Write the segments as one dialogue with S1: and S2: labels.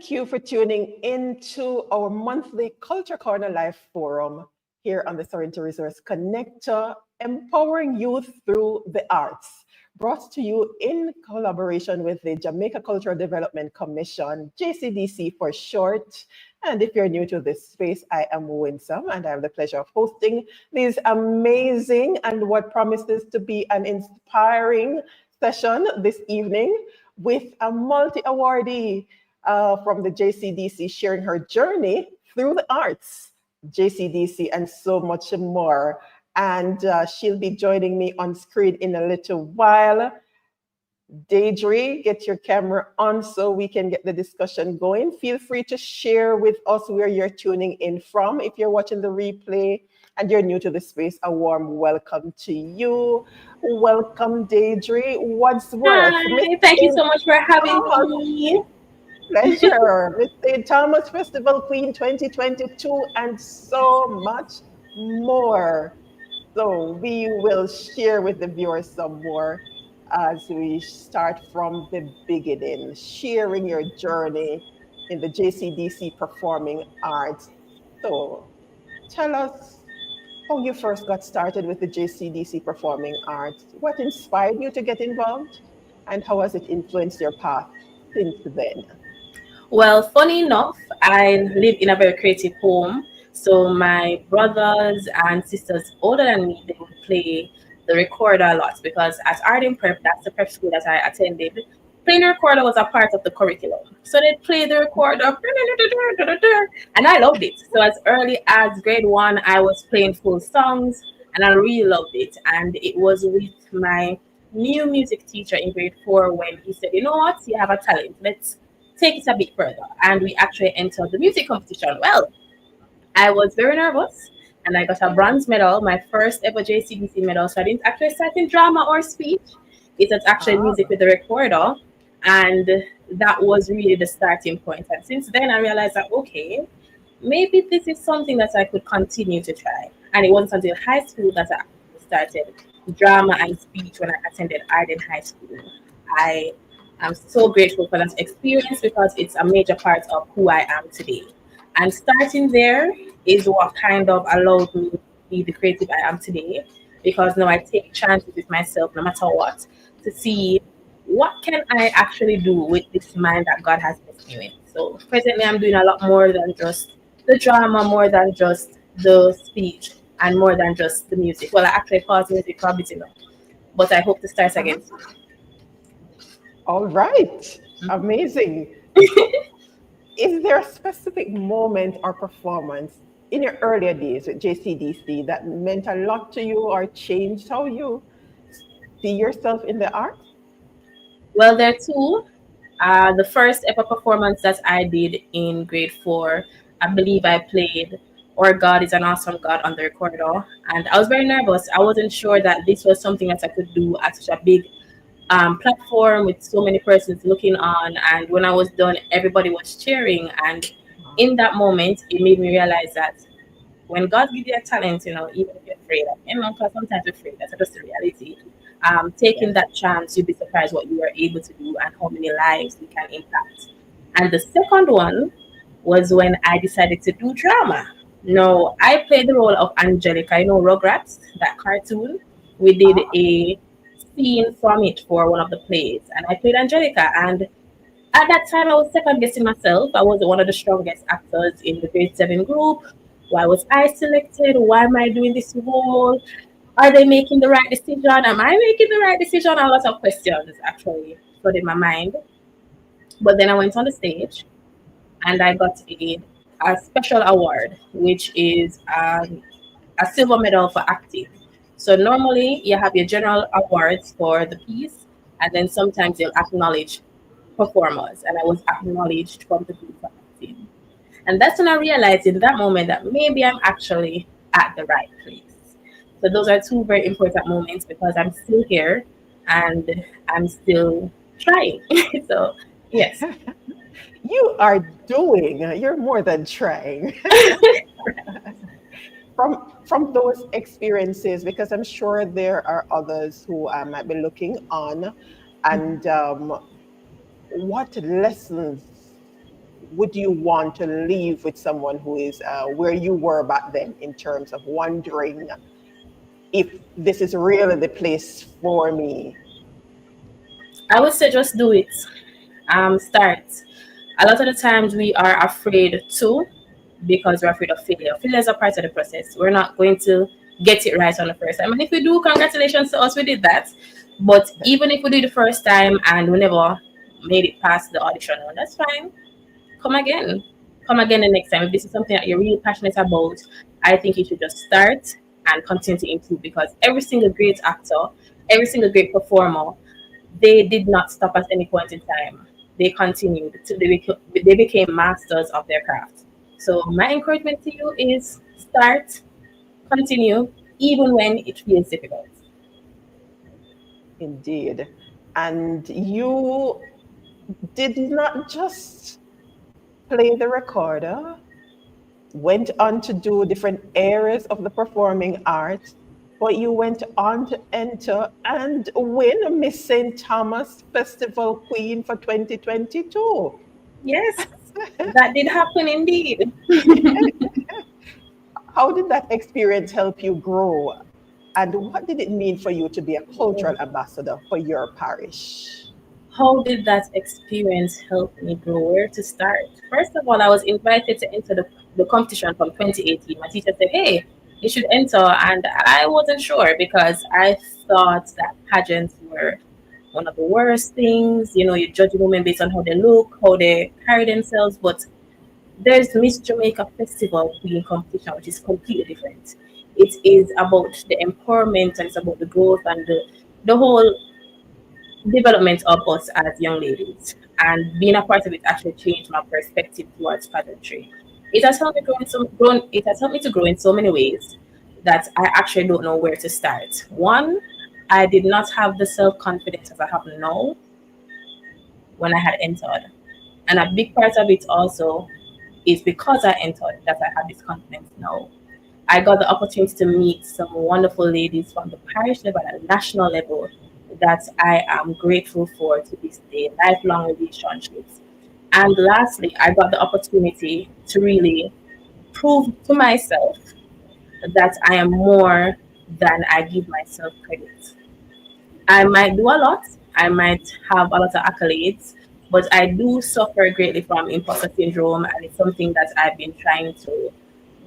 S1: Thank you for tuning into our monthly Culture Corner Live Forum here on the Sorrento Resource Connector, empowering youth through the arts. Brought to you in collaboration with the Jamaica Cultural Development Commission, JCDC for short. And if you're new to this space, I am Winsome, and I have the pleasure of hosting this amazing and what promises to be an inspiring session this evening with a multi-awardee from the JCDC sharing her journey through the arts, JCDC, and so much more. And she'll be joining me on screen in a little while. Deidrie, get your camera on so we can get the discussion going. Feel free to share with us where you're tuning in from. If you're watching the replay and you're new to the space, a warm welcome to you. Welcome, Deidrie Wadsworth.
S2: Hi, thank you so much for having me.
S1: Pleasure. Miss St. Thomas Festival Queen 2022 and so much more. So we will share with the viewers some more as we start from the beginning, sharing your journey in the JCDC performing arts. So tell us how you first got started with the JCDC performing arts. What inspired you to get involved? And how has it influenced your path since then?
S2: Well, funny enough, I live in a very creative home. So my brothers and sisters older than me, they would play the recorder a lot because at Arden Prep, that's the prep school that I attended, playing the recorder was a part of the curriculum. So they'd play the recorder, and I loved it. So as early as grade 1, I was playing full songs, and I really loved it. And it was with my new music teacher in grade 4 when he said, you know what, you have a talent. Let's take it a bit further. And we actually entered the music competition. Well, I was very nervous and I got a bronze medal, my first ever JCDC medal. So I didn't actually start in drama or speech. It was actually music with the recorder. And that was really the starting point. And since then I realized that, okay, maybe this is something that I could continue to try. And it wasn't until high school that I started drama and speech when I attended Arden High School. I'm so grateful for that experience because it's a major part of who I am today. And starting there is what kind of allowed me to be the creative I am today, because now I take chances with myself no matter what to see what can I actually do with this mind that God has blessed me with. So presently I'm doing a lot more than just the drama, more than just the speech, and more than just the music. Well, I actually paused music for a bit enough, but I hope to start again soon.
S1: All right. Amazing. Is there a specific moment or performance in your earlier days with JCDC that meant a lot to you or changed how you see yourself in the arts?
S2: Well, there are two. The first ever performance that I did in grade 4, I believe I played Our God is an Awesome God on the recorder. And I was very nervous. I wasn't sure that this was something that I could do at such a big platform with so many persons looking on. And when I was done, everybody was cheering. And in that moment, it made me realize that when God gives you a talent, even if you're afraid, because sometimes you're afraid, that's just the reality. Taking that chance, you'd be surprised what you are able to do and how many lives you can impact. And the second one was when I decided to do drama. No, I played the role of Angelica, Rugrats, that cartoon. We did a scene from it for one of the plays, and I played Angelica. And at that time, I was second guessing myself. I was one of the strongest actors in the grade 7 group. Why was I selected? Why am I doing this role? Are they making the right decision? Am I making the right decision? A lot of questions actually flooded my mind. But then I went on the stage and I got a special award, which is a silver medal for acting. So normally you have your general awards for the piece, and then sometimes you'll acknowledge performers, and I was acknowledged from the piece for acting. And that's when I realized in that moment that maybe I'm actually at the right place. So those are two very important moments because I'm still here and I'm still trying. So yes.
S1: You are doing, you're more than trying. From those experiences, because I'm sure there are others who might be looking on, and what lessons would you want to leave with someone who is where you were back then, in terms of wondering if this is really the place for me?
S2: I would say just do it. Start. A lot of the times we are afraid to, because we're afraid of failure. Failure is a part of the process. We're not going to get it right on the first time. And if we do, congratulations to us, we did that. But even if we do it the first time and we never made it past the audition, well, that's fine. Come again. Come again the next time. If this is something that you're really passionate about, I think you should just start and continue to improve, because every single great actor, every single great performer, they did not stop at any point in time. They continued. They became masters of their craft. So my encouragement to you is start, continue, even when it feels difficult.
S1: Indeed. And you did not just play the recorder, went on to do different areas of the performing arts, but you went on to enter and win a Miss St. Thomas Festival Queen for 2022.
S2: Yes, that did happen indeed.
S1: How did that experience help you grow? And what did it mean for you to be a cultural ambassador for your parish?
S2: How did that experience help me grow? Where to start? First of all, I was invited to enter the competition from 2018. My teacher said, hey, you should enter. And I wasn't sure, because I thought that pageants were one of the worst things. You know, you judge a woman based on how they look, how they carry themselves. But there's Miss Jamaica Festival Queen competition, which is completely different. It is about the empowerment, and it's about the growth and the whole development of us as young ladies. And being a part of it actually changed my perspective towards pageantry. It has helped me it has helped me to grow in so many ways that I actually don't know where to start. One, I did not have the self confidence as I have now when I had entered. And a big part of it also is because I entered that I have this confidence now. I got the opportunity to meet some wonderful ladies from the parish level and national level that I am grateful for to this day, lifelong relationships. And lastly, I got the opportunity to really prove to myself that I am more than I give myself credit. I might do a lot, I might have a lot of accolades, but I do suffer greatly from imposter syndrome, and it's something that I've been trying to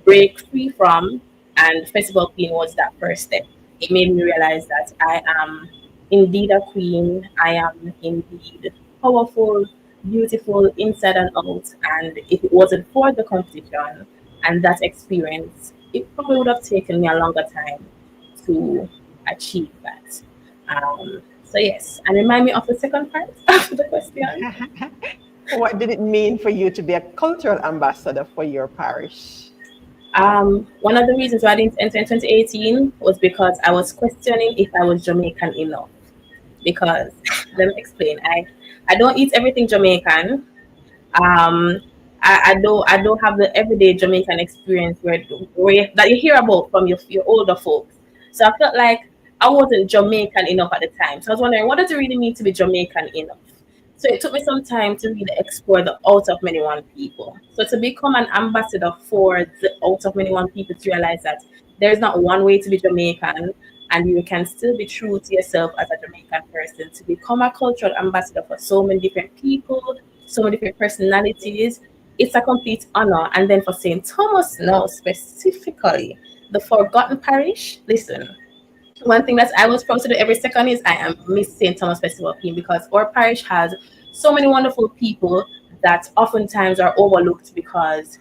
S2: break free from. And Festival Queen was that first step. It made me realize that I am indeed a queen. I am indeed powerful, beautiful, inside and out. And if it wasn't for the competition and that experience, it probably would have taken me a longer time to achieve that. So yes, and remind me of the second part of the question.
S1: What did it mean for you to be a cultural ambassador for your parish?
S2: One of the reasons why I didn't enter in 2018 was because I was questioning if I was Jamaican enough. Because let me explain, I don't eat everything Jamaican. Um, I don't have the everyday Jamaican experience that you hear about from your older folks. So I felt like I wasn't Jamaican enough at the time. So I was wondering, what does it really mean to be Jamaican enough? So it took me some time to really explore the out of many one people. So to become an ambassador for the out of many one people, to realize that there's not one way to be Jamaican, and you can still be true to yourself as a Jamaican person. To become a cultural ambassador for so many different people, so many different personalities, it's a complete honor. And then for St. Thomas now specifically, the forgotten parish, listen, one thing that I was proud to do every second is I am Miss St. Thomas Festival Queen, because our parish has so many wonderful people that oftentimes are overlooked, because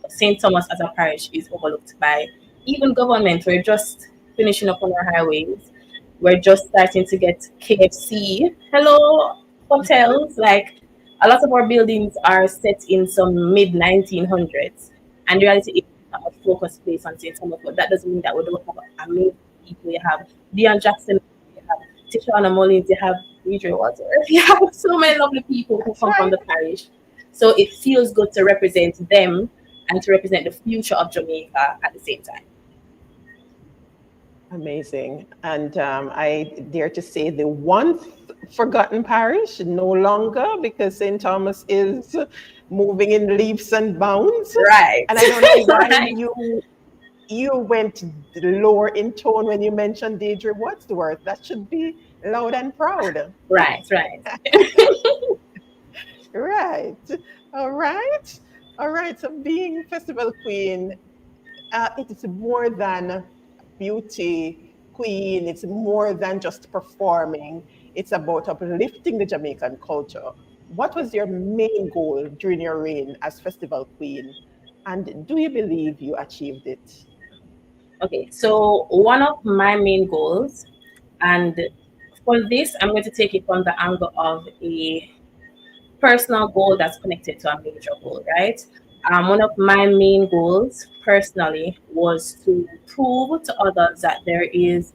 S2: St. Thomas as a parish is overlooked by even government. We're just finishing up on our highways. We're just starting to get KFC. Hello, hotels. Like, a lot of our buildings are set in some mid 1900s. And the reality is we have a focus place on St. Thomas, but that doesn't mean that we don't have amazing people. You have Dion Jackson, you have Tishana Mullins, you have Deidrie Wadsworth. You have so many lovely people who
S1: That's
S2: come from
S1: right.
S2: the parish. So it feels good to represent them and to represent the future of Jamaica at the same time.
S1: Amazing. And I dare to say the once forgotten parish, no longer, because St. Thomas is moving in leaps and bounds.
S2: Right.
S1: And I don't know why
S2: Right.
S1: you went lower in tone when you mentioned Deidrie Wadsworth. That should be loud and proud.
S2: Right. Right.
S1: Right. All right. All right. So being festival queen, it is more than beauty queen. It's more than just performing. It's about uplifting the Jamaican culture. What was your main goal during your reign as festival queen? And do you believe you achieved it?
S2: Okay. So one of my main goals, and for this, I'm going to take it from the angle of a personal goal that's connected to a major goal, right? One of my main goals personally was to prove to others that there is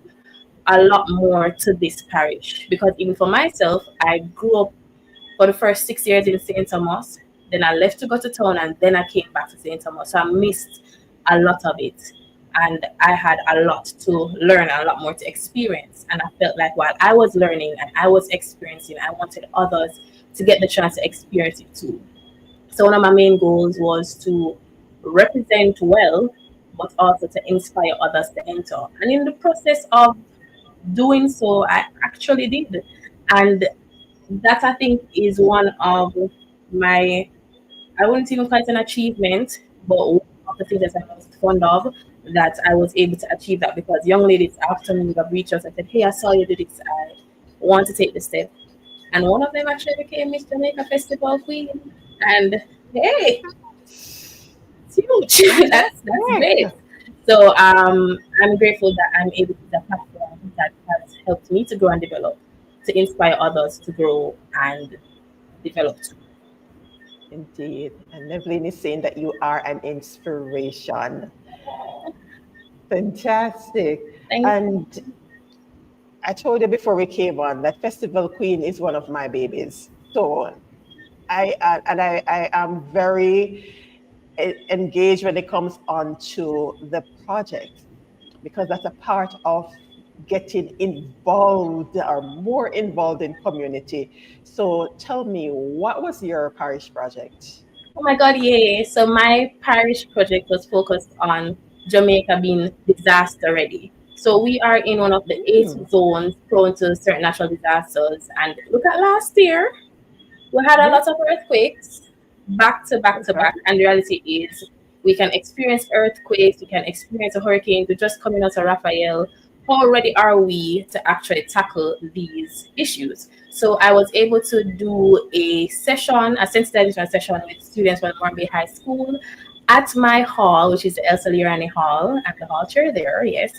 S2: a lot more to this parish. Because even for myself, I grew up for the first 6 years in St. Thomas, then I left to go to town, and then I came back to St. Thomas. So I missed a lot of it. And I had a lot to learn, a lot more to experience. And I felt like while I was learning and I was experiencing, I wanted others to get the chance to experience it too. So one of my main goals was to represent well, but also to inspire others to enter. And in the process of doing so, I actually did. And that I think is one of my, I wouldn't even call it an achievement, but one of the things that I'm most fond of, that I was able to achieve that because young ladies after me have reached out and said, hey, I saw you do this. I want to take the step. And one of them actually became Miss Jamaica Festival Queen. And hey, it's huge. That's great.
S1: Correct.
S2: So I'm grateful that I'm able to be a platform that has helped me to grow and develop, to inspire others to grow and develop too.
S1: Indeed. And Evelyn is saying that you are an inspiration. Fantastic.
S2: Thank you.
S1: And I told you before we came on that Festival Queen is one of my babies. So I am very engaged when it comes on to the project because that's a part of getting involved or more involved in community. So tell me, what was your parish project?
S2: Oh my God, yeah. So my parish project was focused on Jamaica being disaster ready. So we are in one of the eight
S1: Mm,
S2: zones prone to certain natural disasters. And look at last year, we had a
S1: yeah,
S2: lot of earthquakes back to back to
S1: okay.
S2: back. And the reality is, we can experience earthquakes, we can experience a hurricane, we just coming out of Raphael. How ready are we to actually tackle these issues? So I was able to do a session, a sensitization session with students from Mormon High School at my hall, which is the Elsa Lirani Hall. I'm the hall chair there, yes.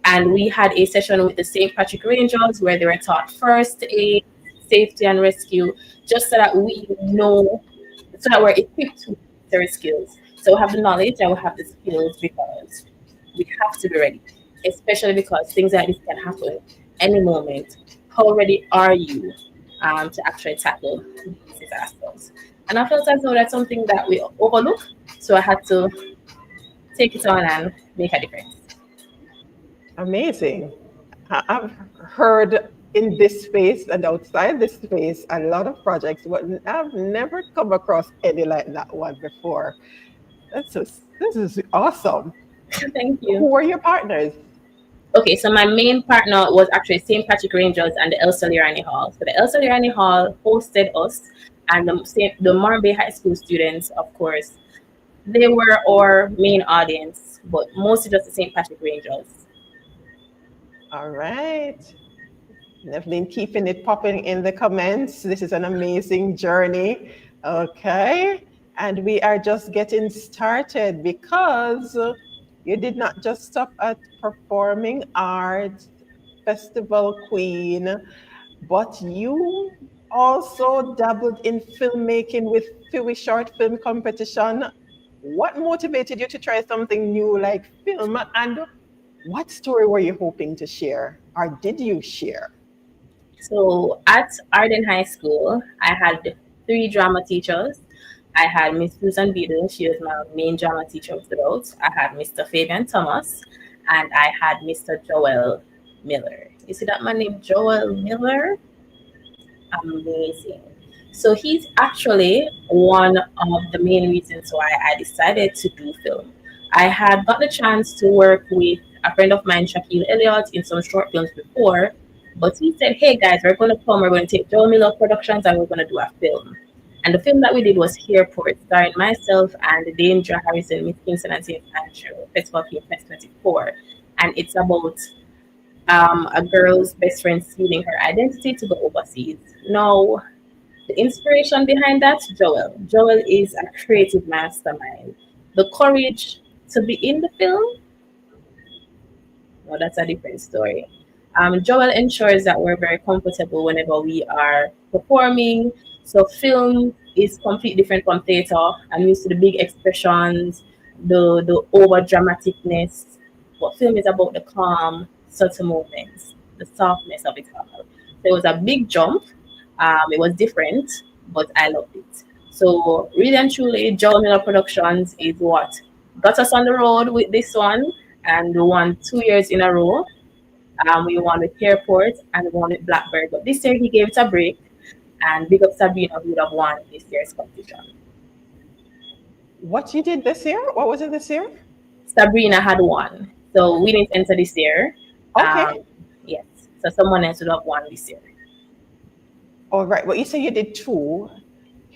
S2: And we had a session with the St. Patrick Rangers where they were taught first aid, safety, and rescue, just so that we know, so that we're equipped with their skills. So we have the knowledge and we have the skills because we have to be ready, especially because things like this can happen any moment. How ready are you to actually tackle these disasters? And I felt as though that's something that we overlook. So I had to take it on and make a difference.
S1: Amazing. I've heard in this space and outside this space a lot of projects, but I've never come across any like that one before. This is awesome.
S2: Thank you.
S1: Who are your partners?
S2: Okay, so my main partner was actually St. Patrick Rangers and the Elsa Lirani Hall. So the Elsa Lirani Hall hosted us, and the Marmbe High School students, of course, they were our main audience, but mostly just the St. Patrick Rangers.
S1: All right. Evelyn, keeping it popping in the comments. This is an amazing journey. Okay. And we are just getting started because you did not just stop at performing arts, festival queen, but you also dabbled in filmmaking with Philly Short Film Competition. What motivated you to try something new like film? And what story were you hoping to share? Or did you share?
S2: So at Arden High School, I had three drama teachers. I had Miss Susan Beadle, she was my main drama teacher throughout. I had Mr. Fabian Thomas, and I had Mr. Joel Miller. You see that man named Joel Miller? Amazing. So he's actually one of the main reasons why I decided to do film. I had got the chance to work with a friend of mine, Shaquille Elliott, in some short films before, but he said, "Hey guys, we're going to take Joe Miller Productions and we're going to do a film." And the film that we did was Airport, starring myself and Deidrie Harrison, Miss Kingston and St. Andrew, Festival Film Fest 24. And it's about a girl's best friend stealing her identity to go overseas. Now, the inspiration behind that, Joel. Joel is a creative mastermind. The courage to be in the film, well, that's a different story. Joel ensures that we're very comfortable whenever we are performing. So film is completely different from theater. I'm used to the big expressions, the over dramaticness. But film is about the calm, subtle moments, the softness of it all. So it was a big jump. It was different, but I loved it. So really and truly, Joel Miller Productions is what got us on the road with this one, and we won 2 years in a row. We won with Airport and we won with Blackbird. But this year he gave it a break, and big up Sabrina who would have won this year's competition.
S1: What you did this year? What was it this year?
S2: Sabrina had won, so we didn't enter this year.
S1: Okay.
S2: Yes, so someone else would have won this year.
S1: All right. Well, you say you did two.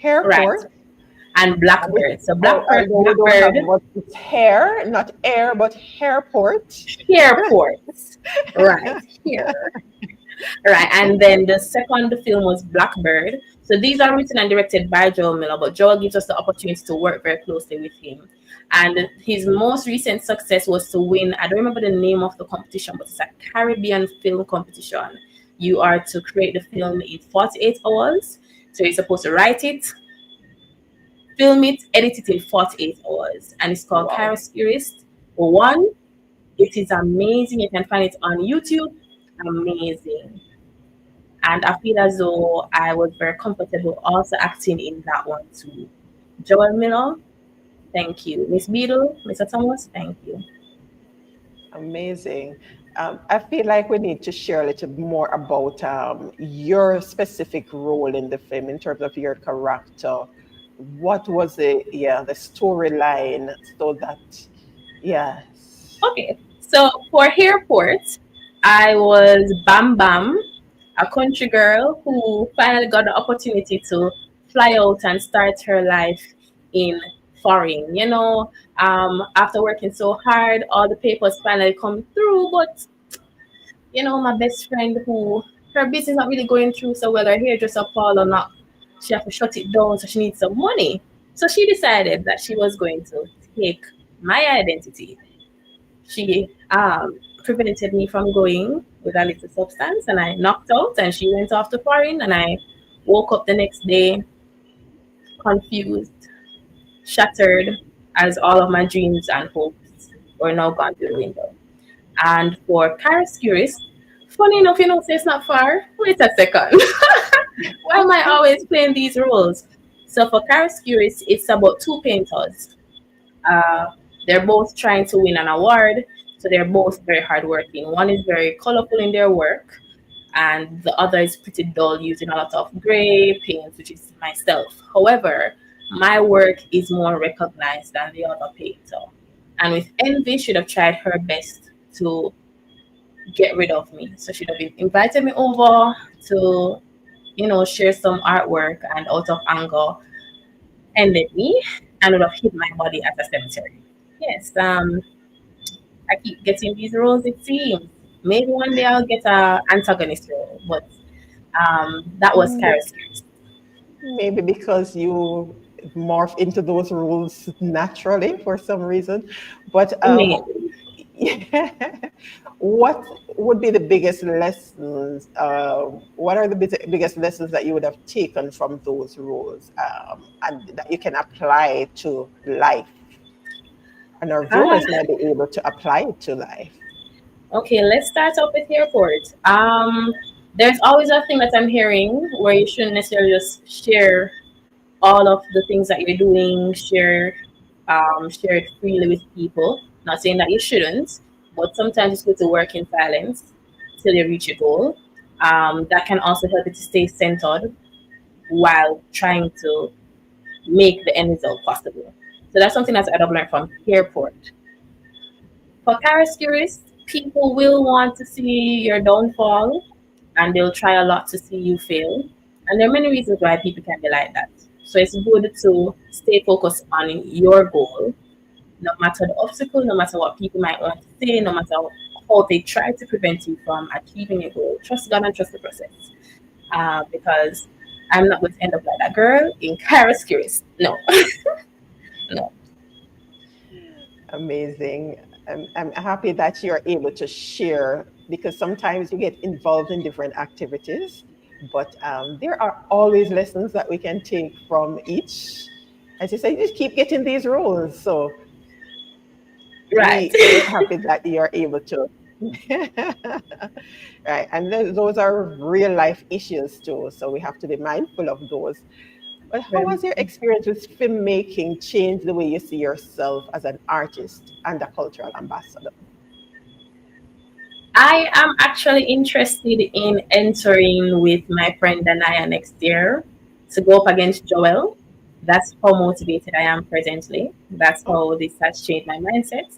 S2: Right.
S1: Airport.
S2: And Blackbird. So Blackbird,
S1: We don't have
S2: Blackbird,
S1: what it's hair, not air, but airport.
S2: Airport. Right, here. Right, and then the second film was Blackbird. So these are written and directed by Joel Miller, but Joel gives us the opportunity to work very closely with him. And his most recent success was to win, I don't remember the name of the competition, but it's a Caribbean film competition. You are to create the film in 48 hours. So you're supposed to write it, film it, edit it in 48 hours. And it's called Parish. One, it is amazing. You can find it on YouTube. Amazing. And I feel as though I was very comfortable also acting in that one too. Joel Miller, thank you. Miss Beadle, Mr. Thomas, thank you.
S1: Amazing. I feel like we need to share a little more about your specific role in the film in terms of your character. What was the storyline so that, yeah.
S2: Okay, so for Airport, I was Bam Bam, a country girl who finally got the opportunity to fly out and start her life in foreign. After working so hard, all the papers finally come through, but my best friend who her business not really going through so well, her hairdresser Paul or not, she have to shut it down, so she needs some money. So she decided that she was going to take my identity. She prevented me from going with a little substance, and I knocked out, and she went off to foreign, and I woke up the next day confused, shattered, as all of my dreams and hopes were now gone through the window. And for Karis Curious, funny enough, say it's not far. Wait a second. Why am I always playing these roles? So for Karis Curious, it's about two painters. They're both trying to win an award, so they're both very hardworking. One is very colorful in their work, and the other is pretty dull, using a lot of gray paints, which is myself. However, my work is more recognized than the other painter. And with Envy, she'd have tried her best to get rid of me. So she'd have invited me over to, share some artwork, and out of anger, ended me and would have hid my body at a cemetery. Yes, I keep getting these roles, it seems. Maybe one day I'll get an antagonist role, but that was Karis.
S1: Maybe because you morph into those roles naturally for some reason. But what would be the biggest lessons? What are the biggest lessons that you would have taken from those roles and that you can apply to life? And our viewers might be able to apply it to life.
S2: Okay, let's start off with Airport. There's always a thing that I'm hearing where you shouldn't necessarily just share all of the things that you're doing, share it freely with people. Not saying that you shouldn't, but sometimes it's good to work in silence till you reach your goal. That can also help you to stay centered. while trying to make the end result possible. So that's something that I've learned from Airport. For Curious, people will want to see your downfall and they'll try a lot to see you fail. And there are many reasons why people can be like that. So it's good to stay focused on your goal, no matter the obstacle, no matter what people might want to say, no matter how they try to prevent you from achieving your goal. Trust God and trust the process. Because I'm not going to end up like that girl in Curious. No, no.
S1: Amazing. I'm happy that you're able to share because sometimes you get involved in different activities, but there are always lessons that we can take from each. As you say, you just keep getting these roles. So
S2: Right.
S1: we're happy that you're able to. Right. And those are real life issues too. So we have to be mindful of those. But how has your experience with filmmaking changed the way you see yourself as an artist and a cultural ambassador?
S2: I am actually interested in entering with my friend Danaya next year to go up against Joel. That's how motivated I am presently. That's
S1: Oh,
S2: how this has changed my mindset.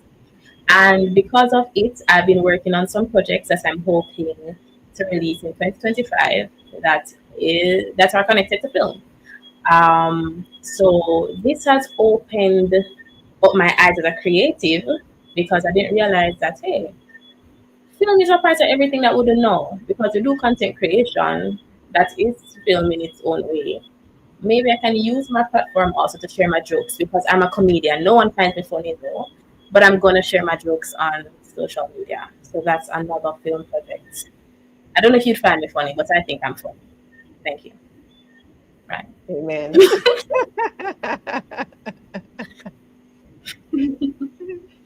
S2: And because of it, I've been working on some projects that I'm hoping to release in 2025 that are connected to film. So this has opened up my eyes as a creative because I didn't realize that, hey, film is a part of everything that we don't know because we do content creation that is film in its own way. Maybe I can use my platform also to share my jokes because I'm a comedian. No one finds me funny though, but I'm gonna share my jokes on social media. So that's another film project. I don't know if you'd find me funny, but I think I'm funny. Thank you. Right.
S1: amen.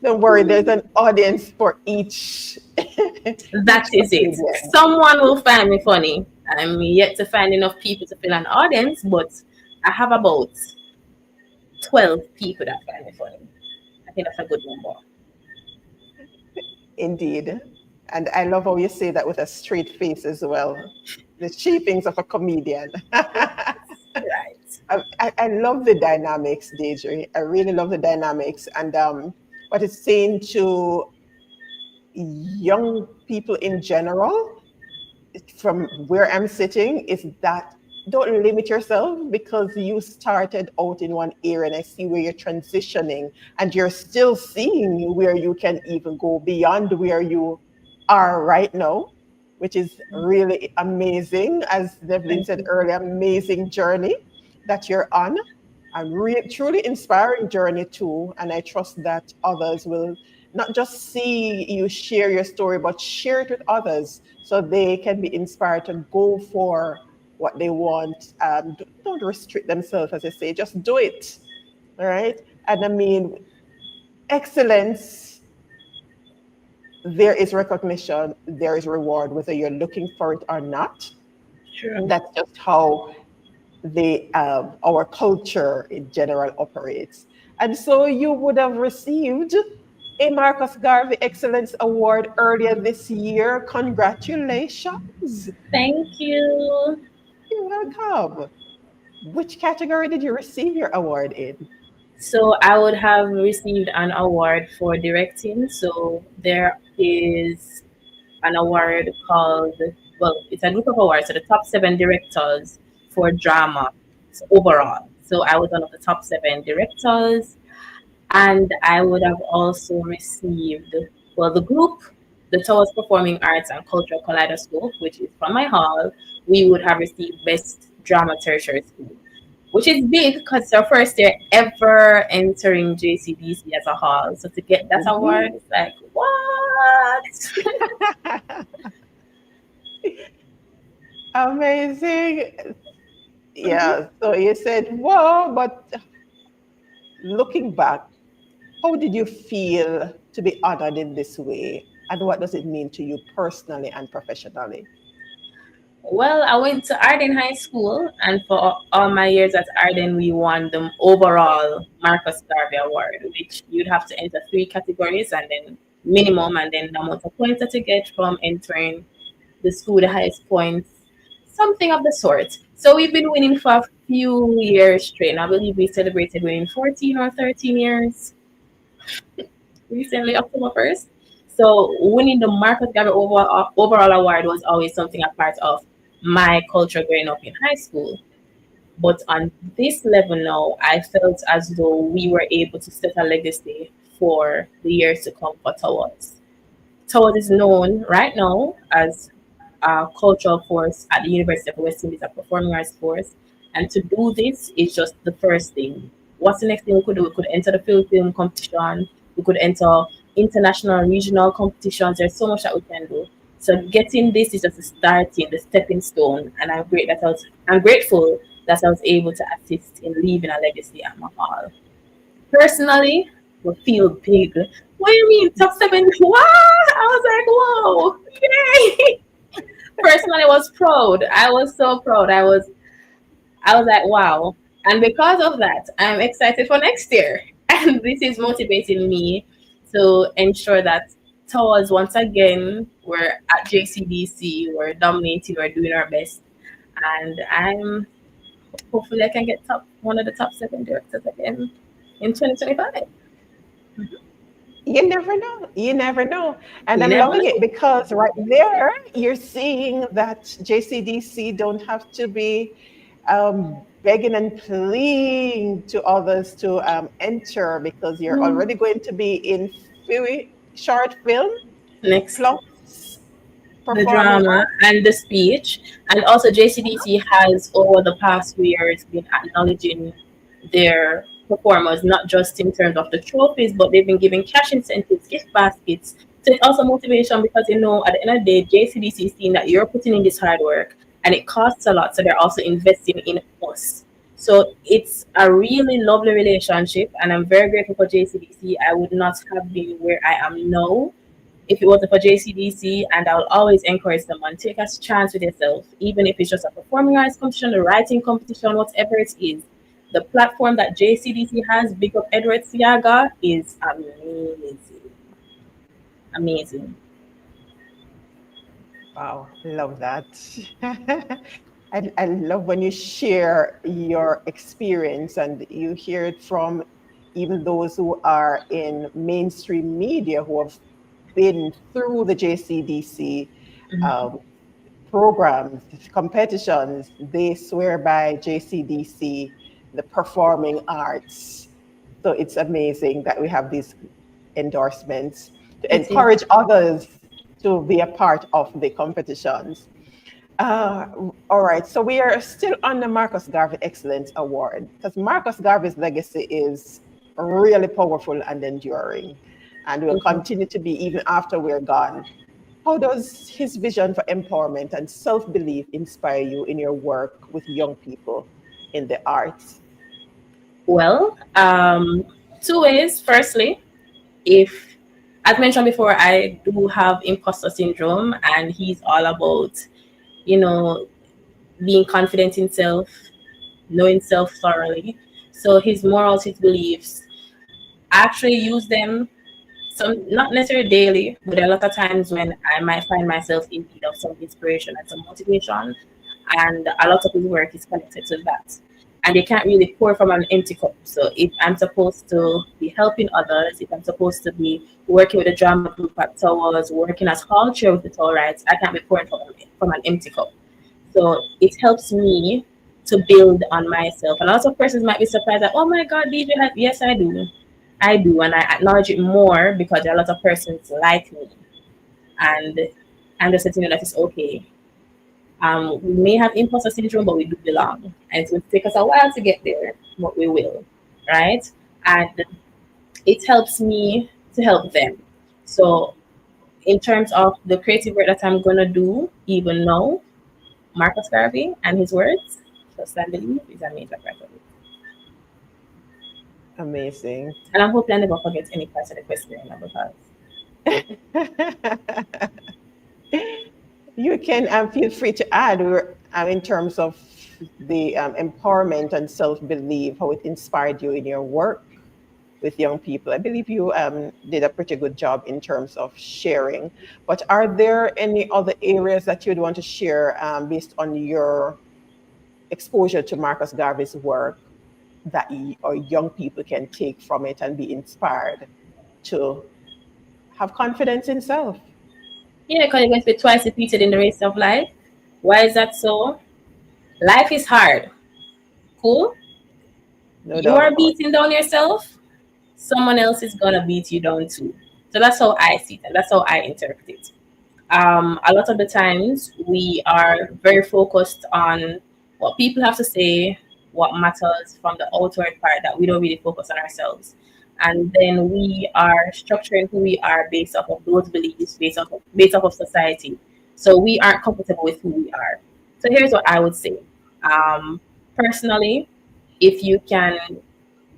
S1: Don't worry, there's an audience for each,
S2: That
S1: each
S2: is it.
S1: comedian.
S2: Someone will find me funny. I'm yet to find enough people to fill an audience, but I have about 12 people that find me funny. I think that's a good number.
S1: Indeed. And I love how you say that with a straight face as well. The shapings of a comedian.
S2: Right.
S1: I love the dynamics, Deidre. I really love the dynamics. And what it's saying to young people in general, from where I'm sitting, is that don't limit yourself because you started out in one area and I see where you're transitioning and you're still seeing where you can even go beyond where you are right now, which is really amazing. As Devlin
S2: Thank
S1: said
S2: you.
S1: earlier, amazing journey that you're on. A truly inspiring journey too. And I trust that others will not just see you share your story, but share it with others so they can be inspired to go for what they want. Don't restrict themselves, as I say, just do it. All right. And I mean, excellence, there is recognition, there is reward, whether you're looking for it or not.
S2: Sure.
S1: That's just how our culture in general operates. And so you would have received a Marcus Garvey Excellence Award earlier this year. Congratulations.
S2: Thank you.
S1: You're welcome. Which category did you receive your award in?
S2: So I would have received an award for directing. So there is an award called, well, it's a group of awards. So the top seven directors for drama overall. So I was one of the top seven directors. And I would have also received, well, the group, the Towers Performing Arts and Cultural Kaleidoscope, which is from my hall, we would have received Best Drama Tertiary School, which is big because it's our first year ever entering JCDC as a hall. So to get that award,
S1: Mhm.
S2: it's like, what?
S1: Amazing.
S2: Mhm.
S1: Yeah. So you said, whoa, but looking back, how did you feel to be honored in this way? And what does it mean to you personally and professionally?
S2: Well, I went to Arden High School, and for all my years at Arden, we won the overall Marcus Garvey Award, which you'd have to enter three categories and then minimum, and then the amount of points that you get from entering the school, the highest points, something of the sort. So we've been winning for a few years straight. And I believe we celebrated winning 14 or 13 years recently, October 1st. So winning the Marcus Garvey overall award was always something a part of my culture growing up in high school. But on this level now, I felt as though we were able to set a legacy for the years to come for Towards. Towards is known right now as a cultural force at the University of West Indies, a performing arts force. And to do this is just the first thing. What's the next thing we could do? We could enter the film competition. We could enter international and regional competitions. There's so much that we can do. So getting this is just the starting, the stepping stone. And I'm grateful that I was able to assist in leaving a legacy at Mahal. Personally, we feel big. What do you mean? Top seven? What? I was like, whoa, yay! Personally, I was proud. I was so proud. I was like, wow. And because of that, I'm excited for next year. And this is motivating me to ensure that towards once again we're at JCDC, we're dominating, we're doing our best. And I'm hopefully I can get one of the top seven directors again in 2025.
S1: You never know. You never know. And
S2: You
S1: I'm
S2: never
S1: loving it
S2: know.
S1: because right there, you're seeing that JCDC don't have to be begging and pleading to others to enter because you're
S2: Mm.
S1: already going to be in short film
S2: Next,
S1: plus
S2: the
S1: performing
S2: drama
S1: art.
S2: and the speech. And also, JCDC has over the past few years been acknowledging their performers, not just in terms of the trophies, but they've been giving cash incentives, gift baskets. So it's also motivation because, at the end of the day, JCDC is seeing that you're putting in this hard work and it costs a lot. So they're also investing in us. So it's a really lovely relationship, and I'm very grateful for JCDC. I would not have been where I am now if it wasn't for JCDC, and I'll always encourage someone take a chance with yourself, even if it's just a performing arts competition, a writing competition, whatever it is. The platform that JCDC has, Big Up Edward Siaga, is amazing. Amazing.
S1: Wow, love that. I love when you share your experience and you hear it from even those who are in mainstream media who have been through the JCDC um, programs, competitions. They swear by JCDC, the performing arts. So it's amazing that we have these endorsements to
S2: It is.
S1: encourage others to be a part of the competitions. Uh, all right, so we are still on the Marcus Garvey Excellence Award because Marcus Garvey's legacy is really powerful and enduring and will
S2: Mhm.
S1: continue to be even after we're gone. How does his vision for empowerment and self belief inspire you in your work with young people in the arts?
S2: Well, two ways. Firstly, if, as mentioned before, I do have imposter syndrome, and he's all about, you know, being confident in self, knowing self thoroughly. So his morals, his beliefs, I actually use them, some not necessarily daily, but a lot of times when I might find myself in need of some inspiration and some motivation, and a lot of his work is connected to that. And they can't really pour from an empty cup. So if I'm supposed to be helping others, if I'm supposed to be working with a drama group at Towers, working as hall chair with the Tower Rights, I can't be pouring from an empty cup. So it helps me to build on myself. And a lot of persons might be surprised that, oh my God, DJ, yes, I do. I do. And I acknowledge it more because there are a lot of persons like me. And I'm just letting you know that it's okay. We may have imposter syndrome, but we do belong. And it will take us a while to get there, but we will. Right? And it helps me to help them. So, in terms of the creative work that I'm going to do, even now, Marcus Garvey and his words, trust and believe, is a major part of it.
S1: Amazing.
S2: And I'm hoping I never forget any part of the question because
S1: You can feel free to add in terms of the empowerment and self belief, how it inspired you in your work with young people. I believe you did a pretty good job in terms of sharing. But are there any other areas that you'd want to share based on your exposure to Marcus Garvey's work that or young people can take from it and be inspired to have confidence in self?
S2: Yeah, because you're going to be twice repeated in the race of life. Why is that so? Life is hard. Cool.
S1: No
S2: You
S1: doubt
S2: are
S1: about
S2: beating down yourself, someone else is gonna beat you down too. So that's how I see it, and that's how I interpret it. A lot of the times we are very focused on what people have to say, what matters from the outward part, that we don't really focus on ourselves. And then we are structuring who we are based off of those beliefs, based off of society. So we aren't comfortable with who we are. So here's what I would say. Personally, if you can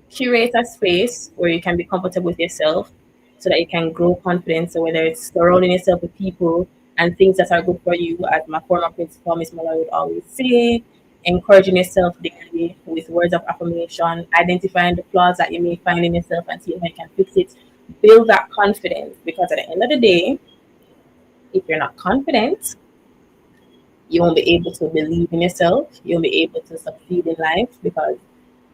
S2: curate a space where you can be comfortable with yourself so that you can grow confidence. So whether it's surrounding yourself with people and things that are good for you, as my former principal, Miss Muller, would always say, encouraging yourself daily with words of affirmation, identifying the flaws that you may find in yourself and seeing how you can fix it. Build that confidence, because at the end of the day, if you're not confident, you won't be able to believe in yourself. You won't be able to succeed in life, because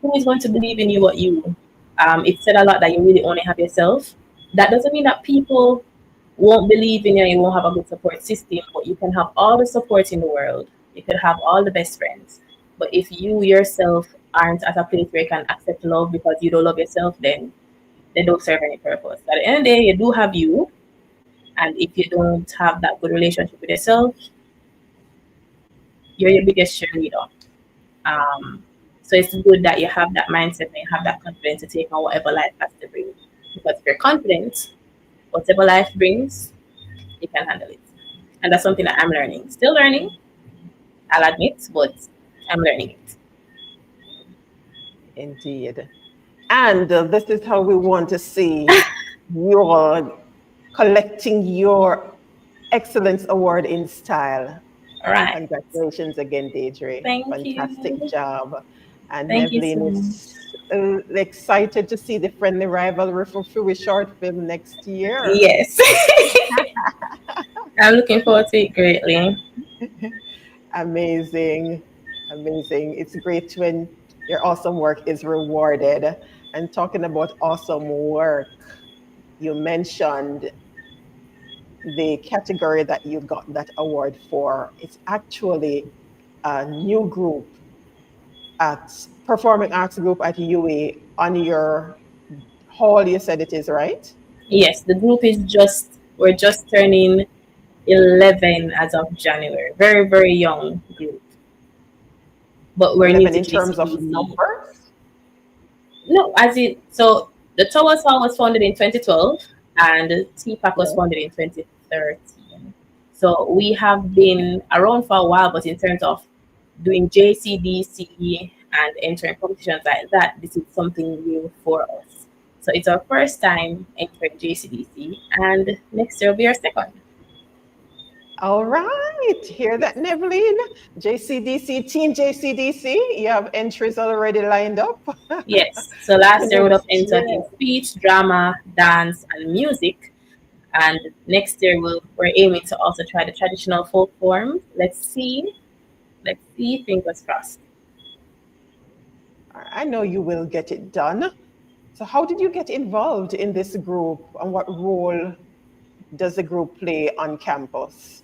S2: who is going to believe in you but you? It's said a lot that you really only have yourself. That doesn't mean that people won't believe in you and you won't have a good support system, but you can have all the support in the world. You could have all the best friends. But if you yourself aren't at a place where you can accept love because you don't love yourself, then they don't serve any purpose. At the end of the day, you do have you. And if you don't have that good relationship with yourself, you're your biggest cheerleader. Um, so it's good that you have that mindset and you have that confidence to take on whatever life has to bring. Because if you're confident, whatever life brings, you can handle it. And that's something that I'm learning. Still learning, I'll admit, but I'm learning it.
S1: Indeed. And this is how we want to see your collecting your Excellence Award in style.
S2: All right.
S1: Congratulations again, Deidrie.
S2: Thank
S1: Fantastic
S2: you.
S1: job. And
S2: Thank you
S1: Nevlin
S2: so
S1: is excited to see the Friendly Rivalry for a short film next year.
S2: Yes. I'm looking forward to it greatly.
S1: Amazing. Amazing. It's great when your awesome work is rewarded. And talking about awesome work, you mentioned the category that you got that award for. It's actually a new group at Performing Arts Group at UA on your hall, you said it is, right?
S2: Yes, the group is we're just turning 11 as of January. Very, very young group. But we're new
S1: 11
S2: to
S1: in terms of
S2: JCDC.
S1: numbers?
S2: No, so the Towers Hall was founded in 2012 and TPAC was founded in 2013. So we have been around for a while, but in terms of doing JCDC and entering competitions like that, this is something new for us. So it's our first time entering JCDC, and next year will be our second.
S1: All right. Hear that, Nevlin? JCDC, Team JCDC, you have entries already lined up?
S2: Yes. So last year we would have entered in speech, drama, dance, and music. And next year we're aiming to also try the traditional folk form. Let's see. Fingers crossed.
S1: I know you will get it done. So how did you get involved in this group, and what role does the group play on campus?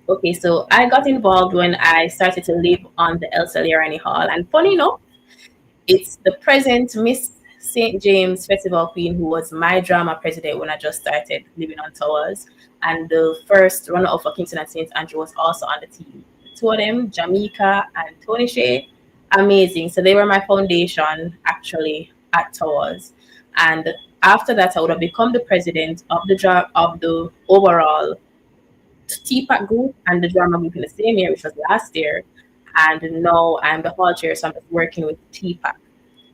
S2: Okay, so I got involved when I started to live on the El Saliarani Hall. And funny enough, it's the present Miss St. James Festival Queen who was my drama president when I just started living on Towers. And the first runner-up for Kingston and St. Andrew was also on the team. The two of them, Jamaica and Tony Shea, amazing. So they were my foundation actually at Towers. And after that, I would have become the president of the overall TPAC group and the drama group in the same year, which was last year. And now I'm the hall chair, so I'm just working with TPAC.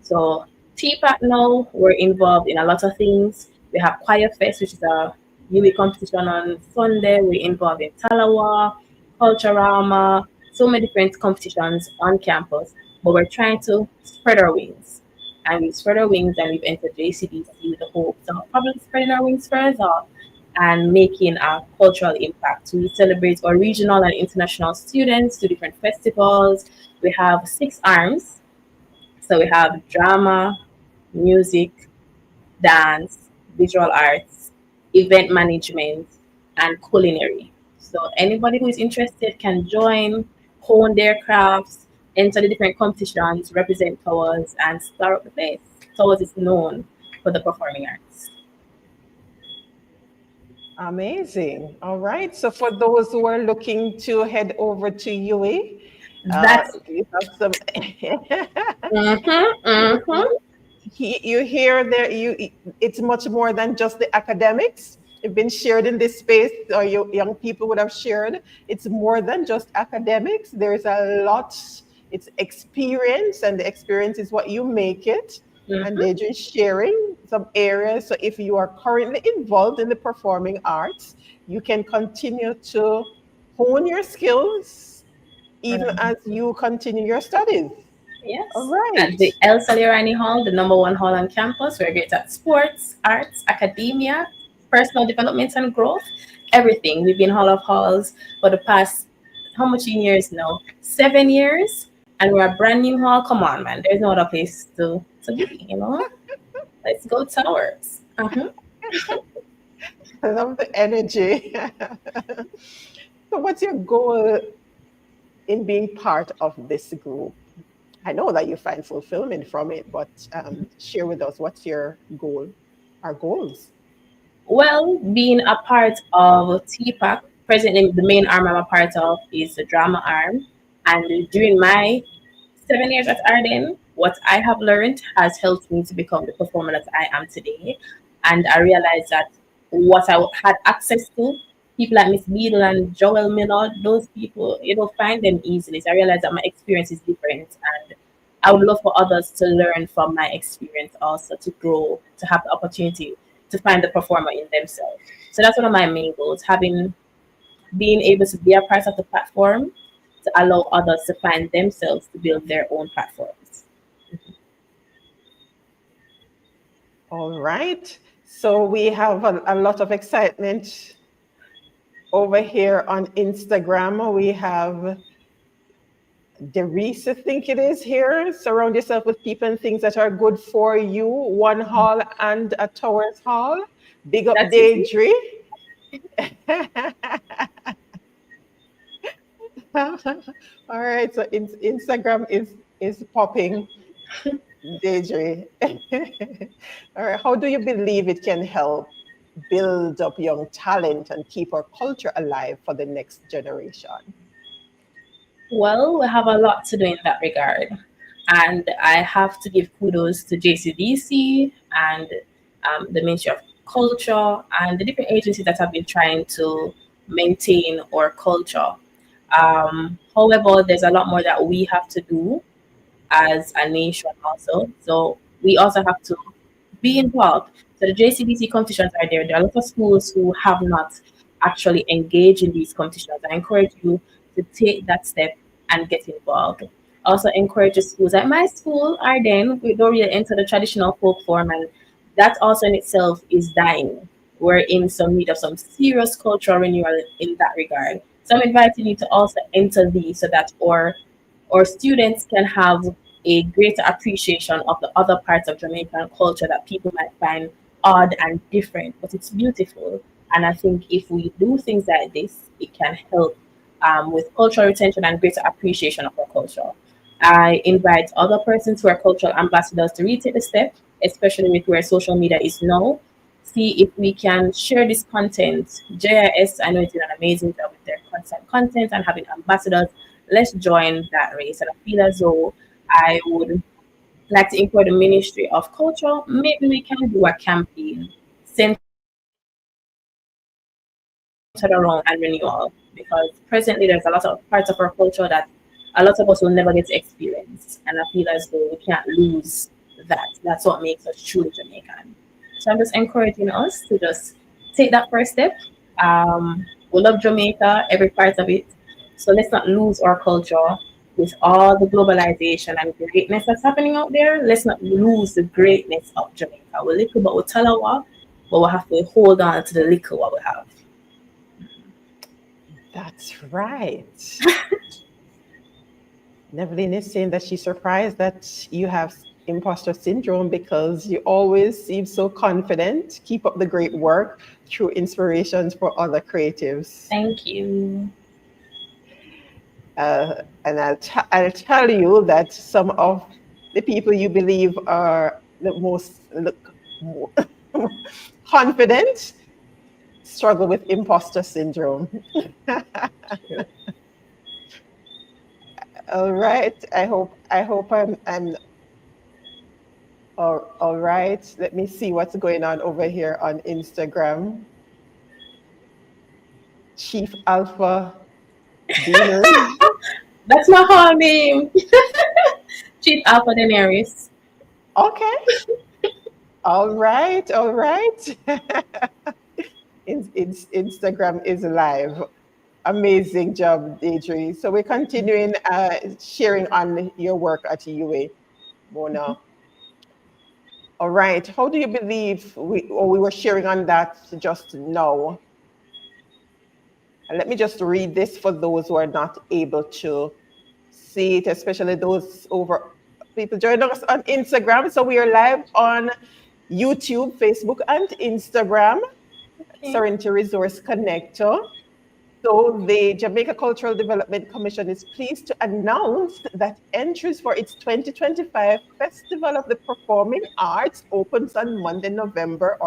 S2: So TPAC now, we're involved in a lot of things. We have Choir Fest, which is a UWI competition on Sunday. We're involved in Talawa, Culturama, so many different competitions on campus. But we're trying to spread our wings. And we've spread our wings and we've entered JCDC with the hopes of probably spreading our wings further and making a cultural impact. We celebrate our regional and international students to different festivals. We have 6 arms. So we have drama, music, dance, visual arts, event management, and culinary. So anybody who is interested can join, hone their crafts, enter the different competitions, represent Towers, and star up the place. Towers is known for the performing arts.
S1: Amazing. All right. So for those who are looking to head over to UA,
S2: That's
S1: you have some.
S2: mm-hmm, mm-hmm.
S1: You hear there. It's much more than just the academics. It's been shared in this space, or you young people would have shared. It's more than just academics. There's a lot. It's experience, and the experience is what you make it. And
S2: Mm-hmm.
S1: they're just sharing some areas. So if you are currently involved in the performing arts, you can continue to hone your skills even as you continue your studies. All
S2: Yes. At
S1: right.
S2: the El Salirani Hall, the #1 hall on campus, we're great at sports, arts, academia, personal development and growth, everything. We've been Hall of Halls for the past, how much years now? 7 years. And we're a brand new hall. Come on, man. There's no other place to be, you know? Let's go Towers. Uh-huh.
S1: I love the energy. So, what's your goal in being part of this group? I know that you find fulfillment from it, but share with us what's your goal, our goals.
S2: Well, being a part of TPAC, presently the main arm I'm a part of is the drama arm. And during my 7 years at Arden, what I have learned has helped me to become the performer that I am today. And I realized that what I had access to, people like Miss Beadle and Joel Miller, those people, you don't find them easily. So I realized that my experience is different. And I would love for others to learn from my experience also, to grow, to have the opportunity to find the performer in themselves. So that's one of my main goals, having being able to be a part of the platform to allow others to find themselves to build their own platforms.
S1: All right. So we have a lot of excitement over here on Instagram. We have Derisa, I think it is here. Surround yourself with people and things that are good for you. One hall and a Towers Hall. Big up
S2: That's easy.
S1: Deidrie. All right. So Instagram is popping. Deidre. All right. How do you believe it can help build up young talent and keep our culture alive for the next generation?
S2: Well, we have a lot to do in that regard. And I have to give kudos to JCDC and the Ministry of Culture and the different agencies that have been trying to maintain our culture. However, there's a lot more that we have to do as a nation also. So we also have to be involved. So the JCDC competitions are there. There are a lot of schools who have not actually engaged in these competitions. I encourage you to take that step and get involved. Also encourage the schools. At my school, Arden, we don't really enter the traditional folk form, and that also in itself is dying. We're in some need of some serious cultural renewal in that regard. So I'm inviting you to also enter these so that our students can have a greater appreciation of the other parts of Jamaican culture that people might find odd and different, but it's beautiful. And I think if we do things like this, it can help with cultural retention and greater appreciation of our culture. I invite other persons who are cultural ambassadors to retake the step, especially with where social media is now. See if we can share this content. JIS, I know it's doing an amazing job with their content and having ambassadors. Let's join that race. And I feel as though I would like to encourage the Ministry of Culture. Maybe we can do a campaign centered around and renewal, because presently there's a lot of parts of our culture that a lot of us will never get to experience. And I feel as though we can't lose that. That's what makes us truly Jamaican. So I'm just encouraging us to just take that first step. We love Jamaica, every part of it. So let's not lose our culture with all the globalization and greatness that's happening out there. Let's not lose the greatness of Jamaica. We're little but we're Talawa. but we have to hold on to the little what we have.
S1: That's right. Nevelyn is saying that she's surprised that you have imposter syndrome because you always seem so confident. Keep up the great work through inspirations for other creatives.
S2: Thank you.
S1: And I'll tell you that some of the people you believe are the most more confident struggle with imposter syndrome. All right. I hope I'm all right. Let me see what's going on over here on Instagram. Chief Alpha Deaner.
S2: That's my whole name. Chief Alpha Daenerys.
S1: Okay. All right. All right. Instagram is live. Amazing job, Deidrie. So we're continuing sharing on your work at UA, Mona. All right. How do you believe we were sharing on that just now? And let me just read this for those who are not able to see it, especially those people joining us on Instagram. So we are live on YouTube, Facebook, and Instagram.
S2: Okay.
S1: Serenity Resource Connector. So the Jamaica Cultural Development Commission is pleased to announce that entries for its 2025 Festival of the Performing Arts opened on Monday, November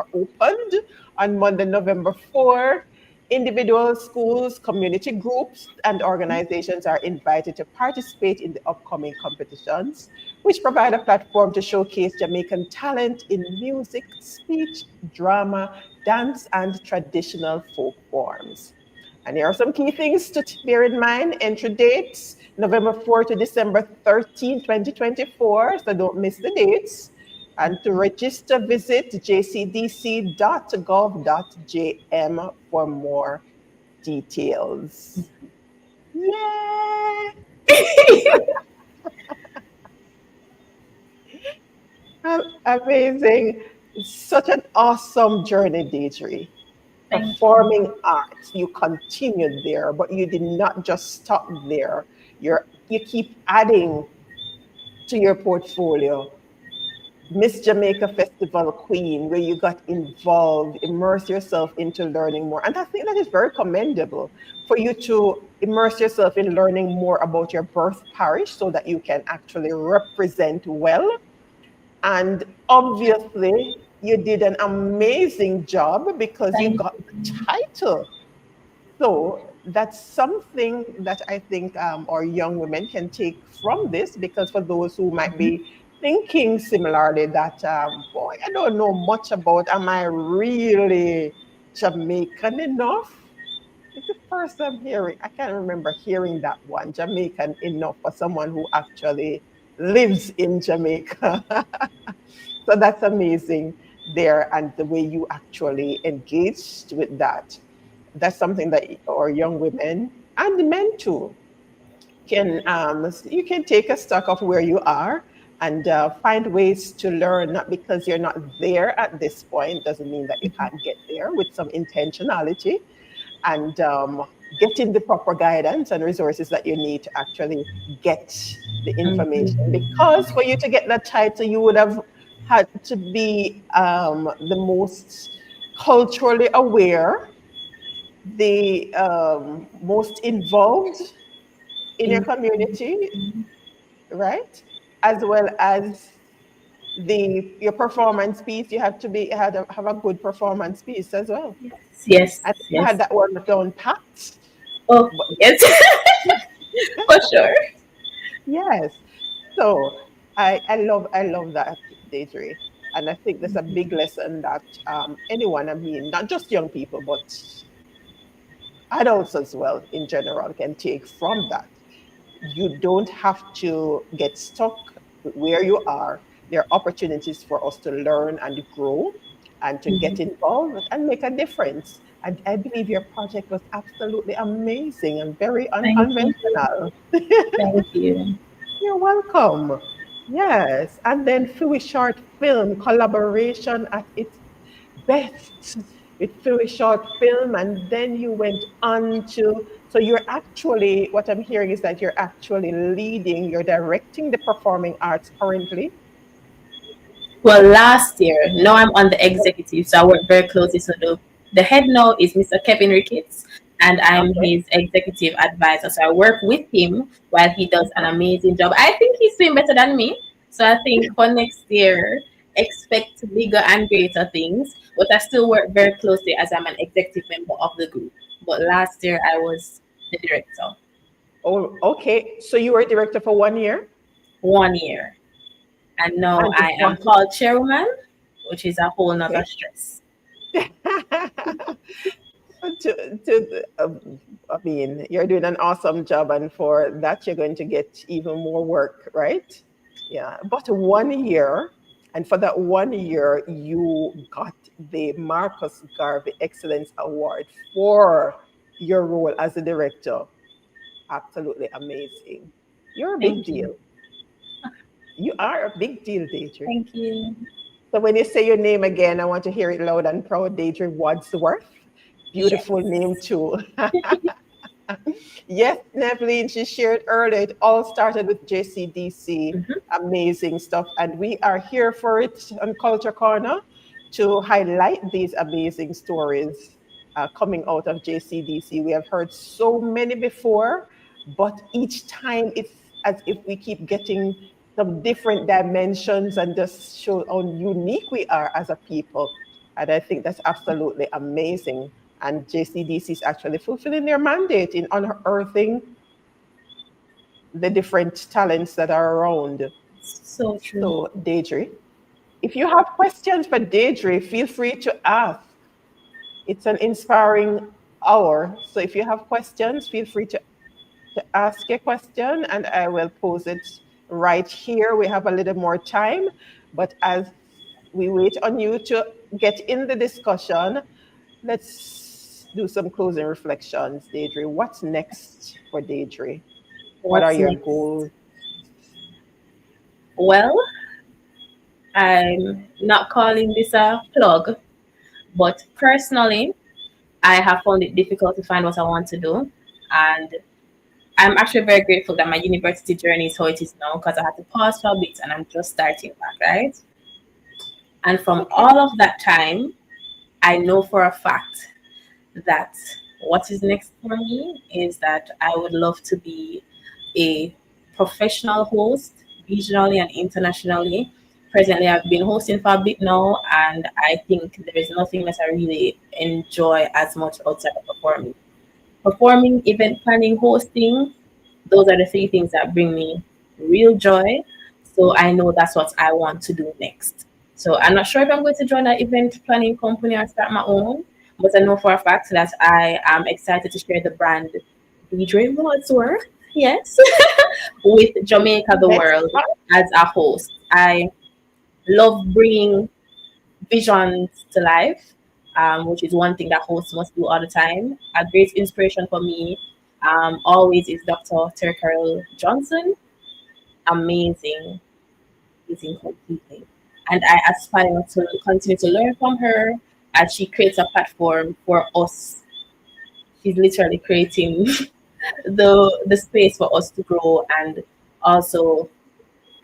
S1: 4. Individuals, schools, community groups, and organizations are invited to participate in the upcoming competitions, which provide a platform to showcase Jamaican talent in music, speech, drama, dance, and traditional folk forms. And here are some key things to bear in mind. Entry dates, November 4 to December 13, 2024. So don't miss the dates. And to register, visit jcdc.gov.jm for more details. Yay! Amazing. Such an awesome journey, Deidrie. Performing arts, you continued there, but you did not just stop there. You keep adding to your portfolio. Miss Jamaica Festival Queen, where you got involved, immerse yourself into learning more. And I think that is very commendable for you to immerse yourself in learning more about your birth parish so that you can actually represent well. And obviously, you did an amazing job because you got the title. So that's something that I think our young women can take from this, because for those who might be thinking similarly that, boy, I don't know much about, am I really Jamaican enough? It's the first I'm hearing. I can't remember hearing that one, Jamaican enough, for someone who actually lives in Jamaica. So that's amazing there, and the way you actually engaged with that. That's something that our young women and the men too can, you can take a stock of where you are and find ways to learn. Not because you're not there at this point doesn't mean that you can't get there with some intentionality and getting the proper guidance and resources that you need to actually get the information. Because for you to get that title, you would have had to be the most culturally aware, the most involved in your community, right? As well as your performance piece. You have to have a good performance piece as well.
S2: Yes.
S1: And you had that one down pat.
S2: Oh, yes. For sure.
S1: Yes. So I love that, Deidrie. And I think there's a big lesson that anyone, I mean, not just young people, but adults as well in general, can take from that. You don't have to get stuck where you are. There are opportunities for us to learn and grow and to get involved and make a difference. And I believe your project was absolutely amazing and very unconventional.
S2: Thank you.
S1: You're welcome. Yes. And then Fui Short Film collaboration at its best through a short film, and then you went on to, so you're actually, what I'm hearing is that you're actually leading, you're directing the performing arts currently.
S2: Well, last year, now I'm on the executive, so I work very closely. So the head now is Mr. Kevin Ricketts, and I'm
S1: Okay.
S2: his executive advisor. So I work with him while he does an amazing job. I think he's doing better than me. So I think for next year, expect bigger and greater things. But I still work very closely as I'm an executive member of the group. But last year, I was the director.
S1: Oh, okay. So you were a director for 1 year?
S2: 1 year. And now
S1: And
S2: I am
S1: what?
S2: called chairwoman, which is a whole nother
S1: Okay.
S2: stress.
S1: I mean, you're doing an awesome job, and for that, you're going to get even more work, right? Yeah. But 1 year, and for that 1 year, you got the Marcus Garvey Excellence Award for your role as a director. Absolutely amazing. You're a big
S2: Thank you.
S1: deal. You are a big deal, Deidre.
S2: Thank you.
S1: So when you say your name again, I want to hear it loud and proud. Deidre Wadsworth. Beautiful name
S2: Yes.
S1: too. Yes, Nevlin, she shared earlier, it all started with JCDC.
S2: Mhm.
S1: Amazing stuff. And we are here for it on Culture Corner to highlight these amazing stories coming out of JCDC. We have heard so many before, but each time it's as if we keep getting some different dimensions and just show how unique we are as a people. And I think that's absolutely amazing. And JCDC is actually fulfilling their mandate in unearthing the different talents that are around.
S2: So true.
S1: So, Deidre, if you have questions for Deidre, feel free to ask. It's an inspiring hour. So, if you have questions, feel free to ask a question and I will pose it right here. We have a little more time, but as we wait on you to get in the discussion, let's do some closing reflections, Deidre. What's next for Deidre? What are
S2: What's
S1: your
S2: next?
S1: goals?
S2: Well, I'm not calling this a plug, but personally, I have found it difficult to find what I want to do. And I'm actually very grateful that my university journey is how it is now because I had to pause for a bit and I'm just starting back, right? And from
S1: Okay.
S2: all of that time, I know for a fact that what is next for me is that I would love to be a professional host regionally and internationally. Presently, I've been hosting for a bit now, and I think there is nothing that I really enjoy as much outside of performing. Performing, event planning, hosting, those are the three things that bring me real joy. So I know that's what I want to do next. So I'm not sure if I'm going to join an event planning company or start my own, but I know for a fact that I am excited to share the brand Deidrie Wadsworth, yes, with Jamaica the
S1: Next
S2: world
S1: up.
S2: as a host. I love bringing visions to life, which is one thing that hosts must do all the time. A great inspiration for me always is Dr. Terry Carol Johnson. Amazing, amazing completely. And I aspire to continue to learn from her as she creates a platform for us. She's literally creating the space for us to grow and also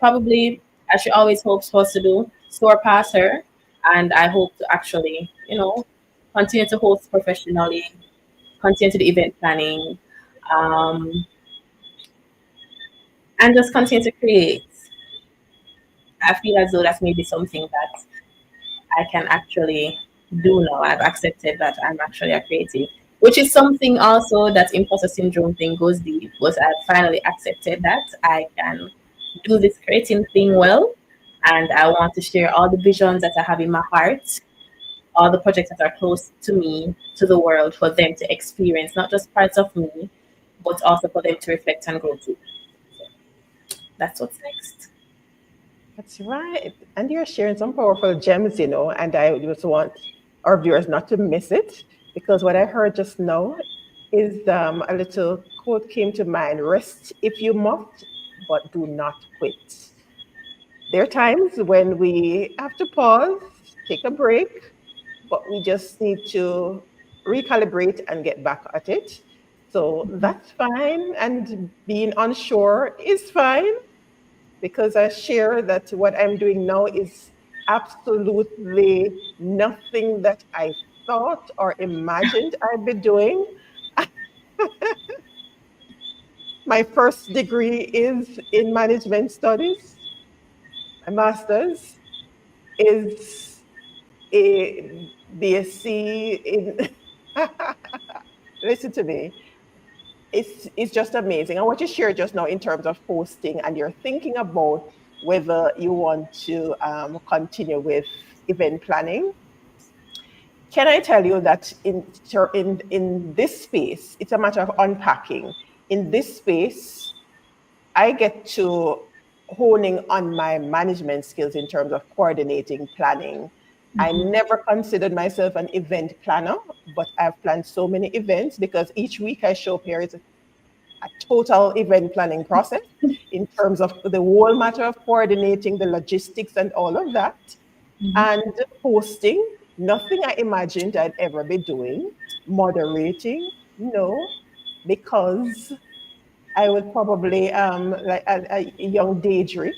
S2: probably, as she always hopes for us to do, soar past her. And I hope to actually, continue to host professionally, continue to do event planning, um, and just continue to create. I feel as though that's maybe something that I can actually do now. I've accepted that I'm actually a creative, which is something also that imposter syndrome thing goes deep. But I finally accepted that I can do this creating thing well, and I want to share all the visions that I have in my heart, all the projects that are close to me, to the world, for them to experience not just parts of me, but also for them to reflect and grow too. So that's what's next.
S1: That's right. And you're sharing some powerful gems, and I just want our viewers not to miss it because what I heard just now is a little quote came to mind: rest if you must, but do not quit. There are times when we have to pause, take a break, but we just need to recalibrate and get back at it. So that's fine. And being unsure is fine, because I share that what I'm doing now is absolutely nothing that I thought or imagined I'd be doing. My first degree is in management studies. My master's is a BSc in. Listen to me. It's just amazing. And what you shared just now in terms of posting, and you're thinking about whether you want to continue with event planning. Can I tell you that in this space, it's a matter of unpacking. In this space, I get to honing on my management skills in terms of coordinating, planning. I never considered myself an event planner, but I've planned so many events because each week I show up here is a total event planning process in terms of the whole matter of coordinating the logistics and all of that. And hosting, nothing I imagined I'd ever be doing. Moderating, no, because I would probably, like a young Deidrie,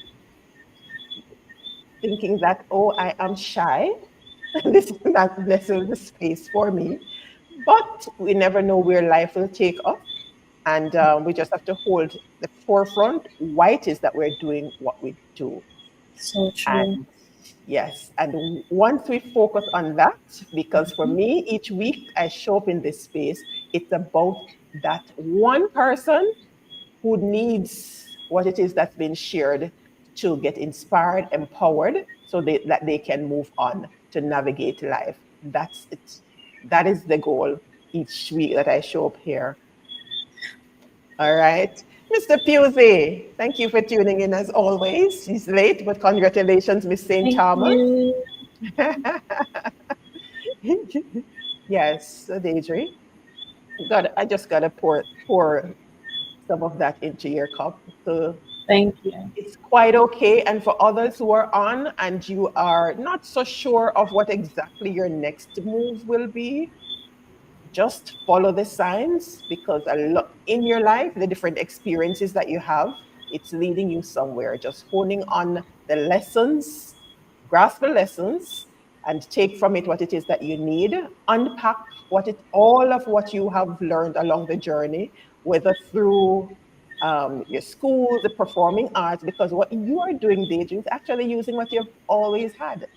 S1: thinking that, oh, I am shy. This is not necessarily the space for me. But we never know where life will take us. And we just have to hold the forefront why it is that we're doing what we do.
S2: So true.
S1: And yes, and once we focus on that, because for me, each week I show up in this space, it's about that one person who needs what it is that's been shared to get inspired, empowered, so that they can move on to navigate life. That's it. That is the goal each week that I show up here. All right. Mr. Pusey, thank you for tuning in as always. He's late, but congratulations, Miss St. Thomas. Yes, Deidrie. I just got to pour some of that into your cup. So
S2: thank you.
S1: It's quite okay. And for others who are on and you are not so sure of what exactly your next move will be, just follow the signs, because a lot in your life, the different experiences that you have, it's leading you somewhere. Just honing on the lessons, grasp the lessons, and take from it what it is that you need. Unpack all of what you have learned along the journey, whether through your school, the performing arts, because what you are doing, Deidre, is actually using what you've always had,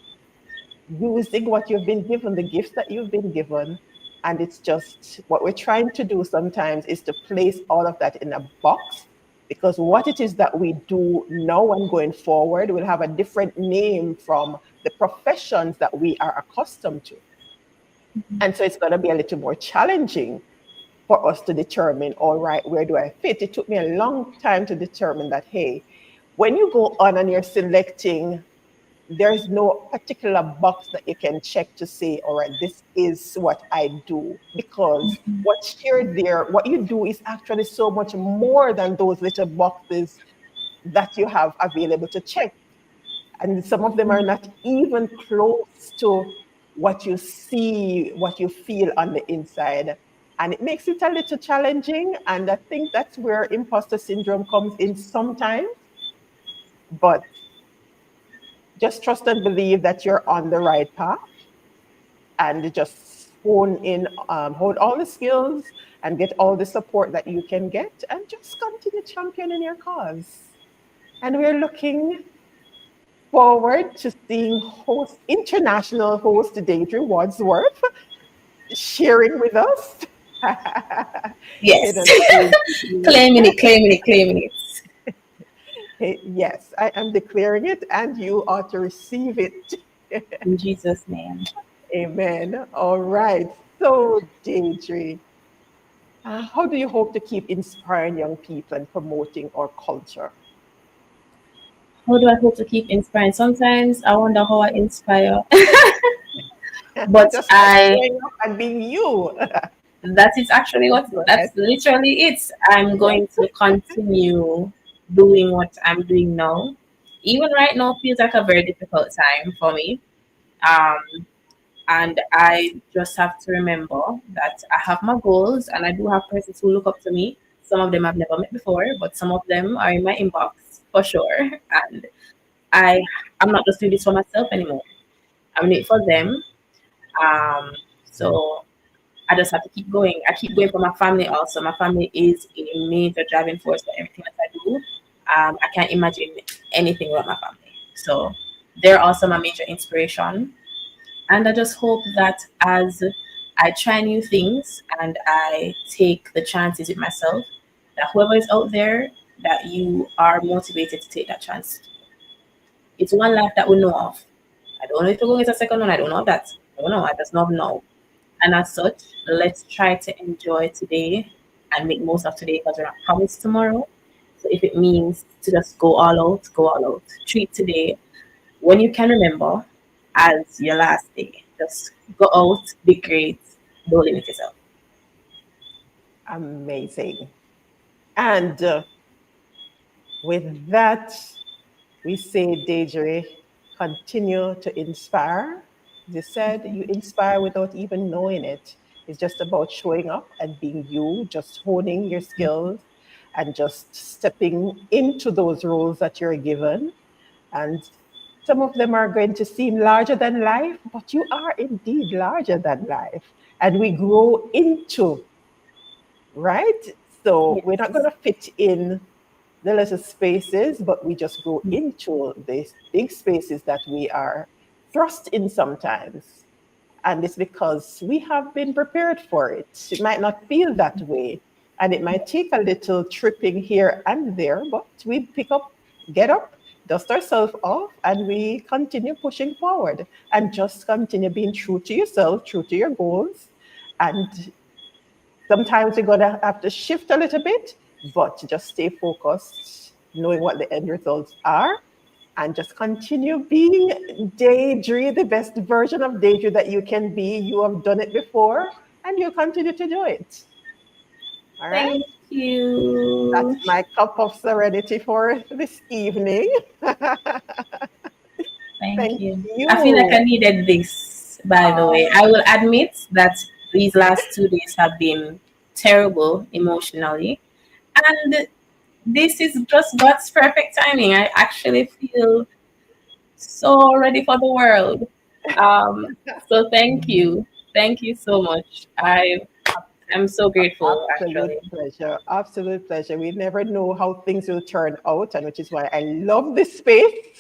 S1: using what you've been given, the gifts that you've been given. And it's just what we're trying to do sometimes is to place all of that in a box, because what it is that we do now and going forward will have a different name from the professions that we are accustomed to. And so it's going to be a little more challenging for us to determine, all right, where do I fit? It took me a long time to determine that, hey, when you go on and you're selecting, there's no particular box that you can check to say, all right, this is what I do. Because what's shared there, what you do is actually so much more than those little boxes that you have available to check. And some of them are not even close to what you see, what you feel on the inside. And it makes it a little challenging. And I think that's where imposter syndrome comes in sometimes. But just trust and believe that you're on the right path, and just hold all the skills and get all the support that you can get, and just continue championing your cause. And we're looking forward to seeing international host Deidrie Wadsworth sharing with us.
S2: Yes. claiming it.
S1: Yes, I am declaring it, and you are to receive it.
S2: In Jesus' name.
S1: Amen. All right. So, Deidrie, how do you hope to keep inspiring young people and promoting our culture?
S2: How do I hope to keep inspiring? Sometimes I wonder how I inspire. But
S1: just showing up and being you.
S2: That is actually that's literally it. I'm going to continue doing what I'm doing now. Even right now feels like a very difficult time for me. And I just have to remember that I have my goals and I do have persons who look up to me. Some of them I've never met before, but some of them are in my inbox for sure. And I I'm not just doing this for myself anymore. I'm doing it for them. So I just have to keep going. I keep going for my family also. My family is a major driving force for everything that I do. I can't imagine anything without my family. So they're also my major inspiration. And I just hope that as I try new things and I take the chances with myself, that whoever is out there, that you are motivated to take that chance. It's one life that we know of. I don't know if we're going to get a second one. I don't know that. I don't know. I just know now. And as such, let's try to enjoy today and make most of today because we're not promised tomorrow. So if it means to just go all out, go all out. Treat today when you can remember as your last day. Just go out, be great, don't limit yourself.
S1: Amazing. And with that, we say, Deidre, continue to inspire. As you said, you inspire without even knowing it. It's just about showing up and being you, just honing your skills and just stepping into those roles that you're given. And some of them are going to seem larger than life, but you are indeed larger than life. And we grow into, right? So we're not going
S2: Yes.
S1: to fit in the little spaces, but we just go into these big spaces that we are thrust in sometimes. And it's because we have been prepared for it. It might not feel that way. And it might take a little tripping here and there, but we pick up, get up, dust ourselves off, and we continue pushing forward and just continue being true to yourself, true to your goals. And sometimes you're going to have to shift a little bit, but just stay focused, knowing what the end results are, and just continue being Deidre, the best version of Deidre that you can be. You have done it before, and you'll continue to do it. All right?
S2: Thank you.
S1: That's my cup of serenity for this evening.
S2: Thank
S1: Thank
S2: you. I feel like I
S1: you.
S2: needed this, by the way.
S1: Um,
S2: I will admit that these last 2 days have been terrible emotionally. And this is just God's perfect timing. I actually feel so ready for the world. Um, so thank you. Thank you so much. I'm so grateful
S1: Absolute
S2: actually.
S1: pleasure. Absolute pleasure. We never know how things will turn out, and which is why I love this space.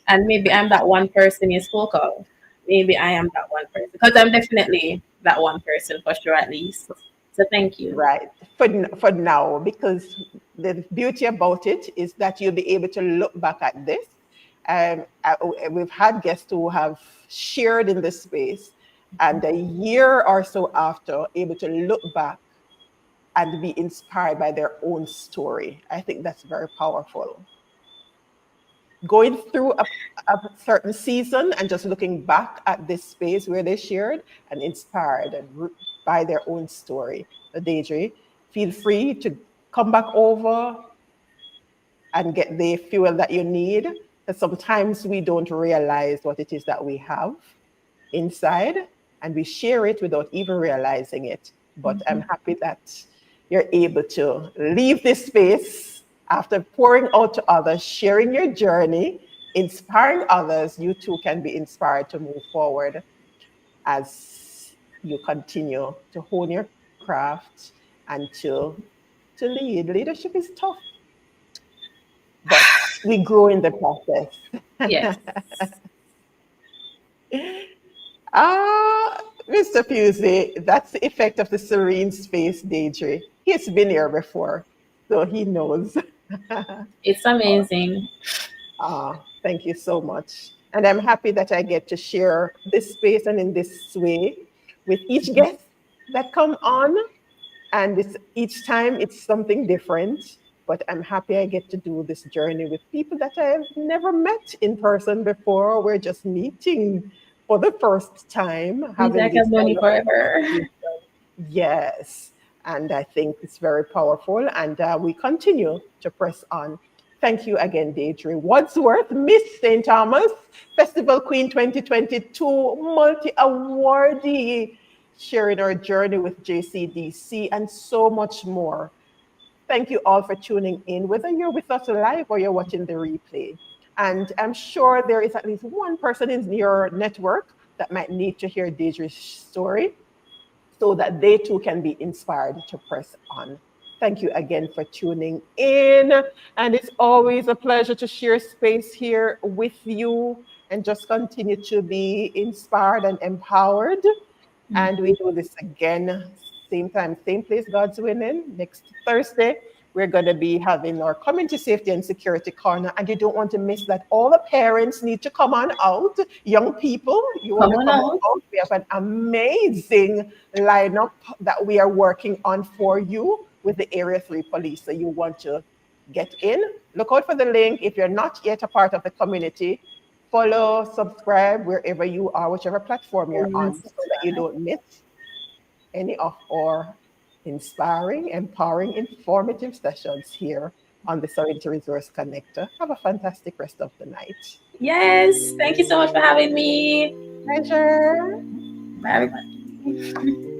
S2: And maybe I'm that one person you spoke of. Maybe I am that one person. Because I'm definitely that one person for sure at least. So thank you.
S1: Right. For now, because the beauty about it is that you'll be able to look back at this. We've had guests who have shared in this space, and a year or so after, able to look back and be inspired by their own story. I think that's very powerful. Going through a certain season and just looking back at this space where they shared and inspired by their own story. So Deidre, feel free to come back over and get the fuel that you need. Because sometimes we don't realize what it is that we have inside and we share it without even realizing it. But I'm happy that you're able to leave this space after pouring out to others, sharing your journey, inspiring others. You too can be inspired to move forward as you continue to hone your craft and to lead. Leadership is tough, but we grow in the process.
S2: Yes.
S1: Ah, Mr. Pusey, that's the effect of the serene space, Deidre. He's been here before, so he knows.
S2: It's amazing.
S1: Thank you so much. And I'm happy that I get to share this space and in this way with each guest that come on. And each time it's something different. But I'm happy I get to do this journey with people that I've never met in person before. We're just meeting for the first time,
S2: It's
S1: having
S2: like
S1: this
S2: I've known
S1: kind
S2: you
S1: of
S2: forever.
S1: conversation. Yes. And I think it's very powerful. And we continue to press on. Thank you again, Deidrie Wadsworth, Miss St. Thomas, Festival Queen 2022, Multi-Awardee, sharing our journey with JCDC and so much more. Thank you all for tuning in, whether you're with us live or you're watching the replay. And I'm sure there is at least one person in your network that might need to hear Deidre's story so that they too can be inspired to press on. Thank you again for tuning in. And it's always a pleasure to share space here with you and just continue to be inspired and empowered. And we do this again, same time, same place, God's willing. Next Thursday, we're going to be having our community safety and security corner. And you don't want to miss that. All the parents need to come on out. Young people, you want to come on out. We have an amazing lineup that we are working on for you with the Area 3 Police. So you want to get in. Look out for the link. If you're not yet a part of the community, follow, subscribe wherever you are, whichever platform you're on, so that you don't miss any of our inspiring, empowering, informative sessions here on the Sorrento Resource Connector. Have a fantastic rest of the night.
S2: Yes, thank you so much for having me.
S1: Pleasure.
S2: Bye, everybody.